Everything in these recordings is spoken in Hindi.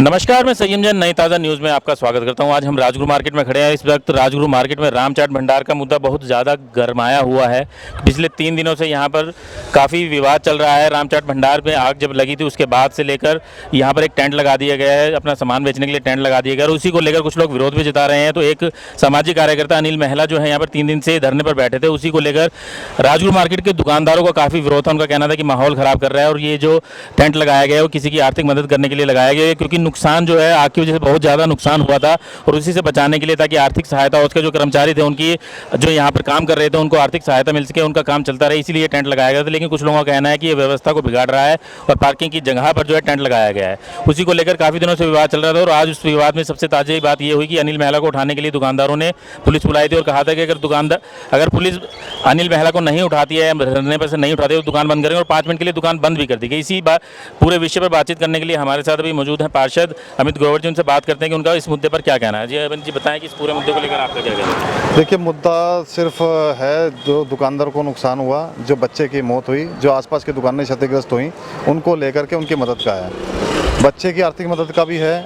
नमस्कार, मैं संयम जैन नई ताज़ा न्यूज़ में आपका स्वागत करता हूं। आज हम राजगुरु मार्केट में खड़े हैं। इस वक्त राजगुरु मार्केट में राम चाट भंडार का मुद्दा बहुत ज़्यादा गरमाया हुआ है। पिछले 3 दिनों से यहां पर काफ़ी विवाद चल रहा है। राम चाट भंडार में आग जब लगी थी उसके बाद से लेकर यहां पर एक टेंट लगा दिया गया है, अपना सामान बेचने के लिए टेंट लगा दिया गया और उसी को लेकर कुछ लोग विरोध भी जता रहे हैं। तो एक सामाजिक कार्यकर्ता अनिल महिला जो है यहाँ पर 3 दिन से धरने पर बैठे थे, उसी को लेकर राजगुरु मार्केट के दुकानदारों का काफ़ी विरोध था। उनका कहना था कि माहौल ख़राब कर रहा है और ये जो टेंट लगाया गया है वो किसी की आर्थिक मदद करने के लिए लगाया गया है, क्योंकि नुकसान जो है आग की वजह से बहुत ज़्यादा नुकसान हुआ था और उसी से बचाने के लिए ताकि आर्थिक सहायता हो, उसके जो कर्मचारी थे उनकी जो यहाँ पर काम कर रहे थे उनको आर्थिक सहायता मिल सके, उनका काम चलता रहे, इसीलिए टेंट लगाया गया था। लेकिन कुछ लोगों का कहना है कि ये व्यवस्था को बिगाड़ रहा है और पार्किंग की जगह पर जो है टेंट लगाया गया है। उसी को लेकर काफ़ी दिनों से विवाद चल रहा था और आज उस विवाद में सबसे ताज़ा बात ये हुई कि अनिल महिला को उठाने के लिए दुकानदारों ने पुलिस बुलाई थी और कहा था कि अगर पुलिस अनिल महिला को नहीं उठाती है, धरने पर से नहीं उठाती है तो दुकान बंद करेंगे और 5 मिनट के लिए दुकान बंद भी कर दी गई। इसी बात पूरे विषय पर बातचीत करने के लिए हमारे साथ अभी मौजूद हैं पार्षद अमित ग्रोवर जी। उनसे बात करते हैं कि उनका इस मुद्दे पर क्या कहना है। जी अमित जी, बताएं कि इस पूरे मुद्दे को लेकर आपका क्या कहना है। देखिए, मुद्दा सिर्फ है जो दुकानदार को नुकसान हुआ, जो बच्चे की मौत हुई, जो आसपास की दुकानें क्षतिग्रस्त हुई, उनको लेकर के उनकी मदद का है। बच्चे की आर्थिक मदद का भी है।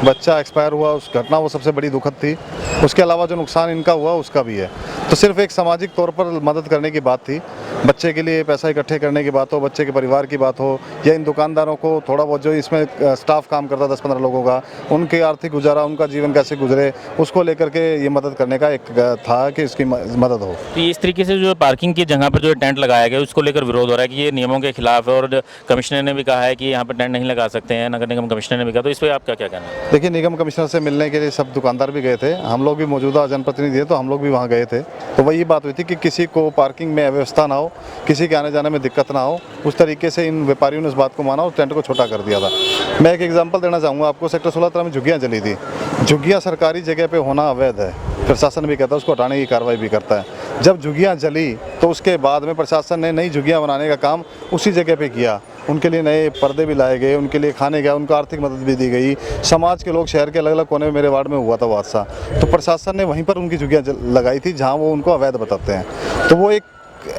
बच्चा एक्सपायर हुआ, उस घटना वो सबसे बड़ी दुखद थी। उसके अलावा जो नुकसान इनका हुआ उसका भी है। तो सिर्फ एक सामाजिक तौर पर मदद करने की बात थी। बच्चे के लिए पैसा इकट्ठे करने की बात हो, बच्चे के परिवार की बात हो, या इन दुकानदारों को थोड़ा बहुत जो इसमें स्टाफ काम करता 10-15 लोगों का, उनके आर्थिक गुजारा, उनका जीवन कैसे गुजरे, उसको लेकर के ये मदद करने का एक था कि इसकी मदद हो। तो इस तरीके से जो पार्किंग की जगह पर जो टेंट लगाया गया उसको लेकर विरोध हो रहा है कि ये नियमों के खिलाफ है और कमिश्नर ने भी कहा है कि यहाँ पर टेंट नहीं लगा सकते हैं, नगर निगम कमिश्नर ने भी कहा। तो इस पर आपका क्या कहना है। देखिए, निगम कमिश्नर से मिलने के लिए सब दुकानदार भी गए थे, हम लोग भी मौजूदा जनप्रतिनिधि है तो हम लोग भी वहाँ गए थे। तो वही बात हुई थी कि किसी को पार्किंग में अव्यवस्था ना हो, किसी के आने जाने में दिक्कत ना हो, उस तरीके से इन व्यापारियों ने इस बात को माना और टेंट को छोटा कर दिया था। मैं एक एग्जांपल देना चाहूँगा आपको। सेक्टर 16 में झुग्गियाँ जली थी। झुग्गियाँ सरकारी जगह पे होना अवैध है, प्रशासन भी कहता है, उसको हटाने की कार्रवाई भी करता है। जब झुग्गियाँ जली तो उसके बाद में प्रशासन ने नई झुग्गियाँ बनाने का काम उसी जगह पे किया। उनके लिए नए पर्दे भी लाए गए, उनके लिए खाने गया, उनको आर्थिक मदद भी दी गई। समाज के लोग, शहर के अलग अलग कोने में, मेरे वार्ड में हुआ था वो हादसा, तो प्रशासन ने वहीं पर उनकी झुग्गियाँ लगाई थी जहाँ वो उनको अवैध बताते हैं। तो वो एक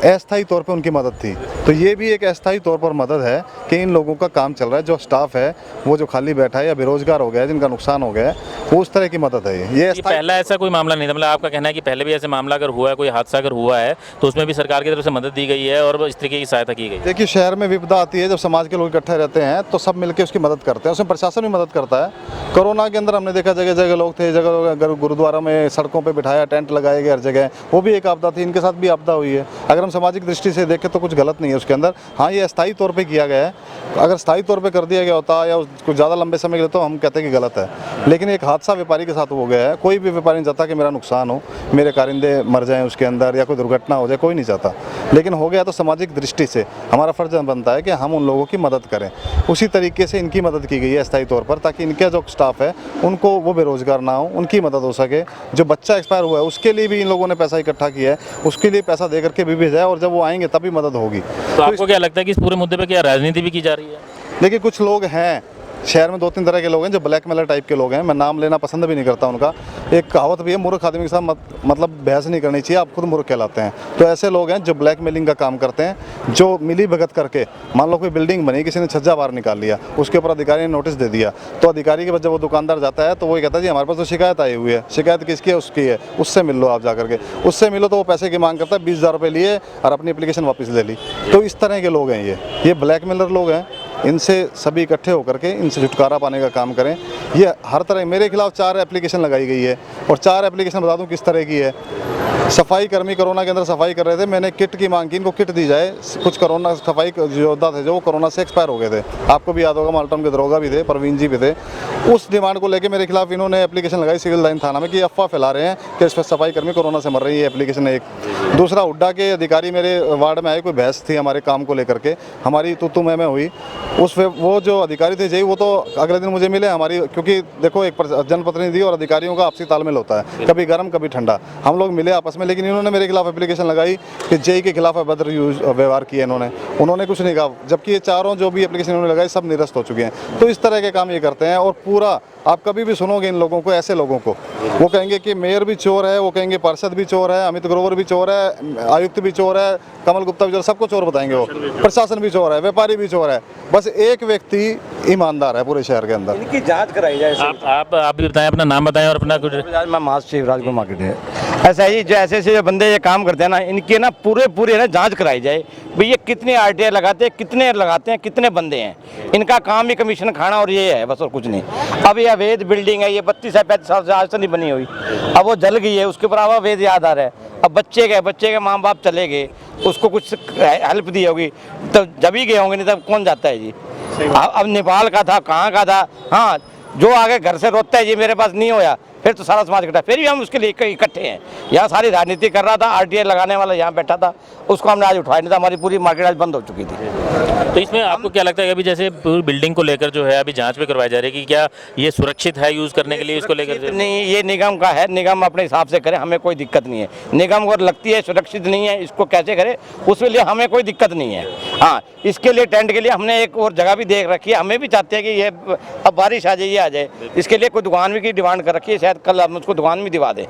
अस्थायी तौर पे उनकी मदद थी। तो ये भी एक अस्थायी तौर पर मदद है कि इन लोगों का काम चल रहा है, जो स्टाफ है वो जो खाली बैठा है या बेरोजगार हो गया है, जिनका नुकसान हो गया है, वो उस तरह की मदद है। ये पहला ऐसा कोई मामला नहीं था, मतलब आपका कहना है कि पहले भी ऐसे मामला अगर हुआ है, कोई हादसा अगर हुआ है तो उसमें भी सरकार की तरफ से मदद दी गई है और इस तरीके की सहायता की गई है। देखिए, शहर में विपदा आती है, जब समाज के लोग इकट्ठे रहते हैं तो सब मिलकर उसकी मदद करते हैं, उसमें प्रशासन भी मदद करता है। कोरोना के अंदर हमने देखा जगह जगह लोग थे, जगह गुरुद्वारा में सड़कों पर बिठाया, टेंट लगाए गए हर जगह, वो भी एक आपदा थी। इनके साथ भी आपदा हुई है। अगर हम सामाजिक दृष्टि से देखें तो कुछ गलत नहीं है उसके अंदर। हाँ, ये अस्थायी तौर पे किया गया है। अगर स्थायी तौर पे कर दिया गया होता या कुछ ज़्यादा लंबे समय के लिए तो हम कहते हैं कि गलत है। लेकिन एक हादसा व्यापारी के साथ हो गया है। कोई भी व्यापारी नहीं चाहता कि मेरा नुकसान हो, मेरे कारिंदे मर जाएं उसके अंदर या कोई दुर्घटना हो जाए, कोई नहीं चाहता। लेकिन हो गया तो सामाजिक दृष्टि से हमारा फर्ज बनता है कि हम उन लोगों की मदद करें। उसी तरीके से इनकी मदद की गई है अस्थायी तौर पर, ताकि इनका जो स्टाफ है उनको वो बेरोजगार ना हो, उनकी मदद हो सके। जो बच्चा एक्सपायर हुआ है उसके लिए भी इन लोगों ने पैसा इकट्ठा किया है, उसके लिए पैसा दे करके भी भेजा है और जब वो आएंगे तभी मदद होगी। तो आपको क्या लगता है कि इस पूरे मुद्दे पे क्या राजनीति भी की जा रही है। देखिए, कुछ लोग हैं शहर में, 2-3 तरह के लोग हैं जो ब्लैकमेलर टाइप के लोग हैं। मैं नाम लेना पसंद भी नहीं करता उनका। एक कहावत भी है, मूर्ख आदमी के साथ मतलब बहस नहीं करनी चाहिए, आप खुद मूर्ख कहलाते हैं। तो ऐसे लोग हैं जो ब्लैकमेलिंग का काम करते हैं, जो मिली भगत करके, मान लो कोई बिल्डिंग बनी, किसी ने छज्जा बाहर निकाल लिया, उसके ऊपर अधिकारी ने नोटिस दे दिया, तो अधिकारी के बाद जब वो दुकानदार जाता है तो वो कहता है जी हमारे पास तो शिकायत आई हुई है। शिकायत किसकी है? उसकी है, उससे मिल लो आप जा करके। उससे मिलो तो वो पैसे की मांग करता है, 20,000 रुपये लिए और अपनी एप्लीकेशन वापस ले ली। तो इस तरह के लोग हैं ये ब्लैकमेलर लोग हैं। इनसे सभी इकट्ठे होकर के इनसे छुटकारा पाने का काम करें। ये हर तरह, मेरे खिलाफ 4 एप्लीकेशन लगाई गई है और 4 एप्लीकेशन बता दूं किस तरह की है। सफाई कर्मी कोरोना के अंदर सफाई कर रहे थे, मैंने किट की मांग की, इनको किट दी जाए। कुछ कोरोना सफाई योद्धा थे जो वो कोरोना से एक्सपायर हो गए थे, आपको भी याद होगा, माल्टन के दरोगा भी थे, परवीन जी भी थे। उस डिमांड को लेकर मेरे खिलाफ इन्होंने एप्लीकेशन लगाई सिविल लाइन थाना में कि अफवाह फैला रहे हैं कि इस पर सफाई कर्मी कोरोना से मर रही है। एप्लीकेशन एक। दूसरा, हुड्डा के अधिकारी मेरे वार्ड में आए, कोई बहस थी हमारे काम को लेकर के, हमारी तू मैं हुई। वो जो अधिकारी थे जय, वो तो अगले दिन मुझे मिले हमारी, क्योंकि देखो एक जनप्रतिनिधि और अधिकारियों का आपसी तालमेल होता है, कभी गर्म कभी ठंडा। हम लोग मिले आपस में, लेकिन इन्होंने मेरे खिलाफ एप्लीकेशन लगाई कि जेई के खिलाफ अभद्र व्यवहार किया उन्होंने कुछ नहीं कहा, जबकि ये चारों जो भी एप्लीकेशन उन्होंने लगाई सब निरस्त हो चुके हैं। तो इस तरह के काम ये करते हैं और पूरा, आप कभी भी सुनोगे इन लोगों को, ऐसे लोगों को, वो कहेंगे कि मेयर भी चोर है, वो कहेंगे पार्षद भी चोर है, अमित ग्रोवर भी चोर है, आयुक्त भी चोर है, कमल गुप्ता भी चोर, सबको चोर बताएंगे वो, प्रशासन भी चोर है, व्यापारी भी चोर है, बस एक व्यक्ति ईमानदार है पूरे शहर के अंदर। इनकी जांच कराई जाए। आप भी बताएं, अपना नाम बताएं और अपना कुछ। मैं मास चीफ राजगुरु मार्केट है। ऐसा ही जो ऐसे जो बंदे ये काम करते हैं ना, इनकी ना पूरे ना जांच कराई जाए भाई, ये कितने आरटीआई लगाते हैं, कितने लगाते हैं, कितने बंदे हैं। इनका काम ही कमीशन खाना और ये है बस, और कुछ नहीं। अब ये अवैध बिल्डिंग है, ये 32 से 35 साल से आज तक नहीं बनी हुई, अब वो जल गई है, उसके ऊपर अब अवैध याद आ रहा है। अब बच्चे के माँ बाप चले गए, उसको कुछ हेल्प दी होगी तो जब ही गए होंगे, नहीं तब कौन जाता है जी। अब नेपाल का था, कहाँ का था, हाँ जो आगे घर से रोता है जी मेरे पास नहीं होया, फिर तो सारा समाज इकट्ठा, फिर भी हम उसके लिए इकट्ठे हैं। यहाँ सारी राजनीति कर रहा था, आरटीआई लगाने वाला यहाँ बैठा था, उसको हमने आज उठाया नहीं था, हमारी पूरी मार्केट आज बंद हो चुकी थी। तो इसमें आपको क्या लगता है कि अभी जैसे पूरी बिल्डिंग को लेकर जो है अभी जांच भी करवाई जा रही है कि क्या ये सुरक्षित है यूज़ करने के लिए, इसको लेकर? नहीं, ये निगम का है, निगम अपने हिसाब से करे, हमें कोई दिक्कत नहीं है। निगम को लगती है सुरक्षित नहीं है, इसको कैसे करे, उसके लिए हमें कोई दिक्कत नहीं है। हाँ, इसके लिए टेंट के लिए हमने एक और जगह भी देख रखी है, हमें भी चाहते हैं कि ये अब बारिश आ जाए, ये आ जाए, इसके लिए कोई दुकान भी की डिमांड कर रखी है, शायद कल हम उसको दुकान भी दिवा दें।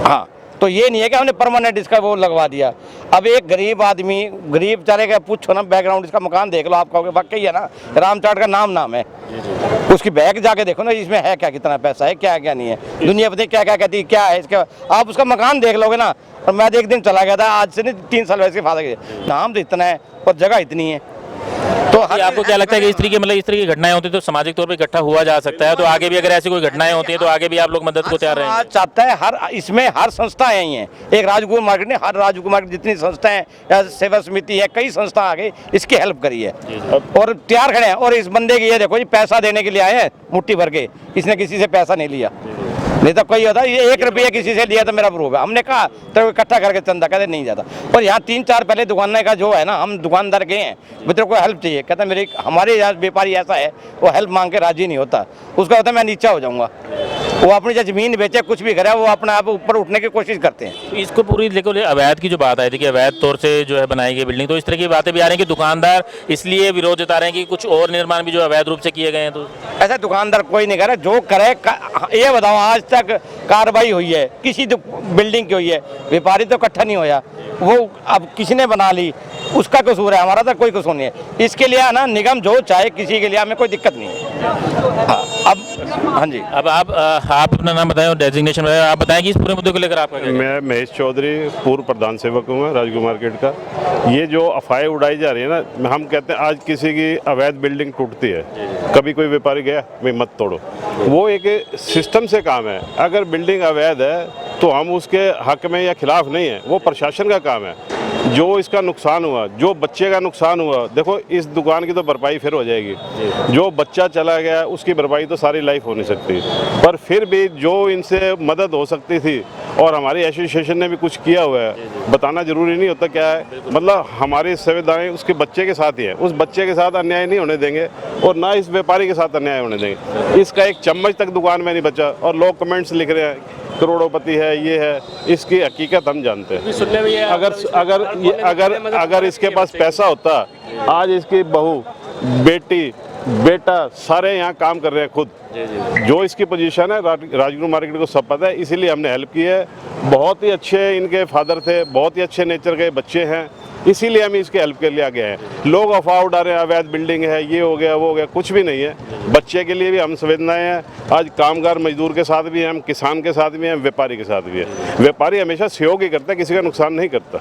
हाँ, तो ये नहीं है कि हमने परमानेंट इसका वो लगवा दिया। अब एक गरीब आदमी, गरीब चारे का पूछो ना, बैकग्राउंड इसका मकान देख लो, आप कहोगे वाकई है ना, रामचाट का नाम है, उसकी बैग जाके देखो ना, इसमें है क्या, कितना पैसा है, क्या क्या नहीं है, दुनिया पता क्या क्या कहती है, क्या है इसका, आप उसका मकान देख लोगे ना। और मैं एक दिन चला गया था, आज से नहीं 3 साल वैसे फादर के, नाम तो इतना है और जगह इतनी है। तो आपको क्या लगता है कि इस तरीके इस तरह की घटनाएं होती है तो सामाजिक तौर पे इकट्ठा हुआ जा सकता है, तो आगे भी अगर ऐसी कोई घटनाएं होती हैं तो आगे भी आप लोग मदद को तैयार रहेंगे? चाहता है हर संस्था यही है, एक राजगुरु मार्केट ने, हर राजगुरु मार्केट जितनी संस्थाएं या सेवा समिति है, कई संस्था आगे इसकी हेल्प करी है और तैयार खड़े हैं। और इस बंदे की ये देखो जी, पैसा देने के लिए आए हैं मुट्ठी भर के, इसने किसी से पैसा नहीं लिया, नहीं तो कोई होता ये 1 रुपया किसी से लिया तो मेरा प्रूफ है, हमने कहा तो इकट्ठा करके चंदा, कहते नहीं जाता। और यहाँ 3-4 पहले दुकान का जो है ना, हम दुकानदार गए हैं, मित्रों को हेल्प चाहिए, कहता मेरे हमारे यहाँ व्यापारी ऐसा है, वो हेल्प मांग के राजी नहीं होता, उसका होता है मैं नीचा हो जाऊँगा, वो अपनी जो जमीन बेचे, कुछ भी करे, वो अपने आप ऊपर उठने की कोशिश करते हैं। तो इसको पूरी देखो, अवैध की जो बात आई थी कि अवैध तौर से जो है बनाई गई बिल्डिंग, तो इस तरह की बातें भी आ रही हैं कि दुकानदार इसलिए विरोध जता रहे हैं कि कुछ और निर्माण भी जो अवैध रूप से किए गए हैं। तो ऐसा दुकानदार कोई नहीं करे, जो करे ये बताओ, आज तक कार्रवाई हुई है किसी बिल्डिंग की हुई है, व्यापारी तो इकट्ठा नहीं होया, वो अब किसी ने बना ली, उसका कसूर है, हमारा तो कोई कसूर नहीं है। इसके लिए ना निगम जो चाहे किसी के लिए, हमें कोई दिक्कत नहीं है। हाँ जी, अब आप अपना नाम बताएं और डेजिग्नेशन बताएं, आप बताएं कि इस पूरे मुद्दे को लेकर आपका क्या? मैं महेश चौधरी, पूर्व प्रधान सेवक हूँ राजगुरु मार्केट का। ये जो अफवाहें उड़ाई जा रही है ना, हम कहते हैं आज किसी की अवैध बिल्डिंग टूटती है, कभी कोई व्यापारी गया भाई मत तोड़ो, वो एक सिस्टम से काम है। अगर बिल्डिंग अवैध है तो हम उसके हक में या खिलाफ नहीं है, वो प्रशासन का काम है। जो इसका नुकसान हुआ, जो बच्चे का नुकसान हुआ, देखो इस दुकान की तो भरपाई फिर हो जाएगी, जो बच्चा चला गया उसकी भरपाई तो सारी लाइफ हो नहीं सकती, पर फिर भी जो इनसे मदद हो सकती थी, और हमारी एसोसिएशन ने भी कुछ किया हुआ है, बताना जरूरी नहीं होता क्या है, मतलब हमारी संविधाएं उसके बच्चे के साथ ही है, उस बच्चे के साथ अन्याय नहीं होने देंगे और ना इस व्यापारी के साथ अन्याय होने देंगे। इसका एक चम्मच तक दुकान में नहीं बचा, और लोग कमेंट्स लिख रहे हैं करोड़ोपति है, ये है, इसकी हकीकत हम जानते हैं। अगर इसके पास पैसा होता, आज इसकी बहू, बेटी, बेटा सारे यहाँ काम कर रहे हैं खुद। जो इसकी पोजीशन है राजगुरु मार्केट को सब पता है, इसीलिए हमने हेल्प की है। बहुत ही अच्छे इनके फादर थे, बहुत ही अच्छे नेचर के बच्चे हैं, इसीलिए हम इसके हेल्प के लिए आ गए हैं। लोग अफवाह उड़ा रहे हैं अवैध बिल्डिंग है, ये हो गया वो हो गया, कुछ भी नहीं है। बच्चे के लिए भी हम संवेदनाएं हैं, आज कामगार मजदूर के साथ भी हैं, हम किसान के साथ भी हैं, व्यापारी के साथ भी है। व्यापारी हमेशा सहयोग ही करता है, किसी का नुकसान नहीं करता।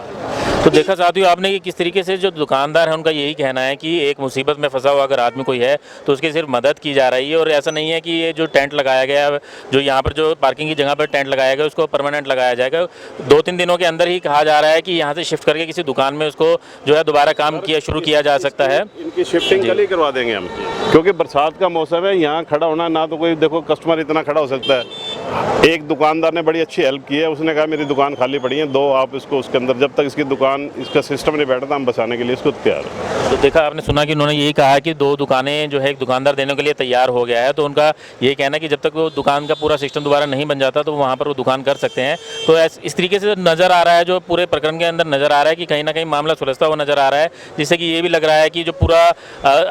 तो देखा साथियों आपने कि किस तरीके से जो दुकानदार है उनका यही कहना है कि एक मुसीबत में फंसा हुआ अगर आदमी कोई है तो उसकी सिर्फ मदद की जा रही है, और ऐसा नहीं है कि ये जो टेंट लगाया गया, जो यहाँ पर जो पार्किंग की जगह पर टेंट लगाया गया उसको परमानेंट लगाया जाएगा। 2-3 दिनों के अंदर ही कहा जा रहा है कि यहाँ से शिफ्ट करके किसी दुकान में उसको जो है दोबारा काम शुरू किया जा सकता है। इनकी शिफ्टिंग कल ही करवा देंगे हम, क्योंकि बरसात का मौसम है, यहाँ खड़ा होना ना तो कोई देखो कस्टमर इतना खड़ा हो सकता है। एक दुकानदार ने बड़ी अच्छी हेल्प की है, उसने कहा मेरी दुकान खाली पड़ी है, दो आप इसको उसके अंदर, जब तक इसकी दुकान, इसका सिस्टम नहीं बैठा था हम बसाने के लिए इसको तैयार है। तो देखा आपने, सुना कि उन्होंने यही कहा कि 2 दुकानें जो है एक दुकानदार देने के लिए तैयार हो गया है, तो उनका ये कहना है कि जब तक वो दुकान का पूरा सिस्टम दोबारा नहीं बन जाता तो वहाँ पर वो दुकान कर सकते हैं। तो इस तरीके से नज़र आ रहा है, जो पूरे प्रकरण के अंदर नज़र आ रहा है कि कहीं ना कहीं मामला सुलझता हुआ नज़र आ रहा है, जिससे कि ये भी लग रहा है कि जो पूरा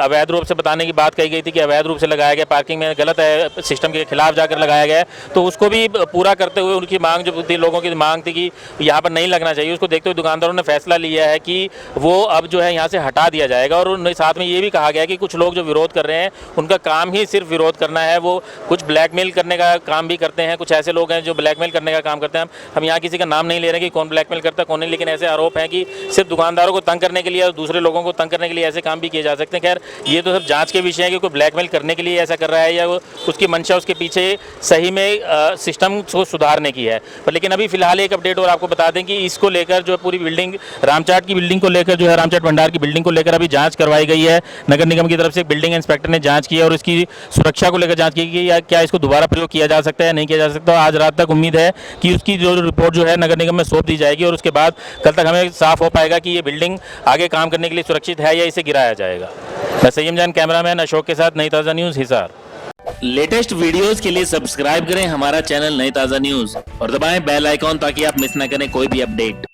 अवैध रूप से बताने की बात कही गई थी कि अवैध रूप से लगाया गया, पार्किंग में गलत है, सिस्टम के खिलाफ जाकर लगाया गया है, तो उसको भी पूरा करते हुए उनकी मांग जो थी, लोगों की मांग थी कि यहाँ पर नहीं लगना चाहिए, उसको देखते हुए दुकानदारों ने फैसला लिया है कि वो अब जो है यहाँ से हटा दिया जाएगा। और उन्हें साथ में ये भी कहा गया कि कुछ लोग जो विरोध कर रहे हैं उनका काम ही सिर्फ विरोध करना है, वो कुछ ब्लैकमेल करने का काम भी करते हैं। कुछ ऐसे लोग हैं जो ब्लैकमेल करने का काम करते हैं। हम यहाँ किसी का नाम नहीं ले रहे कि कौन ब्लैकमेल करता है कौन नहीं, लेकिन ऐसे आरोप हैं कि सिर्फ दुकानदारों को तंग करने के लिए और दूसरे लोगों को तंग करने के लिए ऐसे काम भी किए जा सकते हैं। खैर, ये तो सब जांच के विषय है कि कोई ब्लैकमेल करने के लिए ऐसा कर रहा है या उसकी मंशा उसके पीछे सही में सिस्टम को सुधारने की है। पर लेकिन अभी फिलहाल एक अपडेट और आपको बता दें कि इसको लेकर जो पूरी बिल्डिंग रामचाट की बिल्डिंग को लेकर जो है, रामचाट भंडार की बिल्डिंग को लेकर अभी जांच करवाई गई है। नगर निगम की तरफ से एक बिल्डिंग इंस्पेक्टर ने जांच की है और इसकी सुरक्षा को लेकर जांच की कि क्या इसको दोबारा प्रयोग किया जा सकता है, नहीं किया जा सकता। आज रात तक उम्मीद है कि उसकी जो रिपोर्ट जो है नगर निगम में सौंप दी जाएगी और उसके बाद कल तक हमें साफ हो पाएगा कि ये बिल्डिंग आगे काम करने के लिए सुरक्षित है या इसे गिराया जाएगा। मैं सय्यम जान, कैमरामैन अशोक के साथ, नई ताज़ा न्यूज़, हिसार। लेटेस्ट वीडियोस के लिए सब्सक्राइब करें हमारा चैनल नई ताज़ा न्यूज़ और दबाएं बेल आइकॉन ताकि आप मिस ना करें कोई भी अपडेट।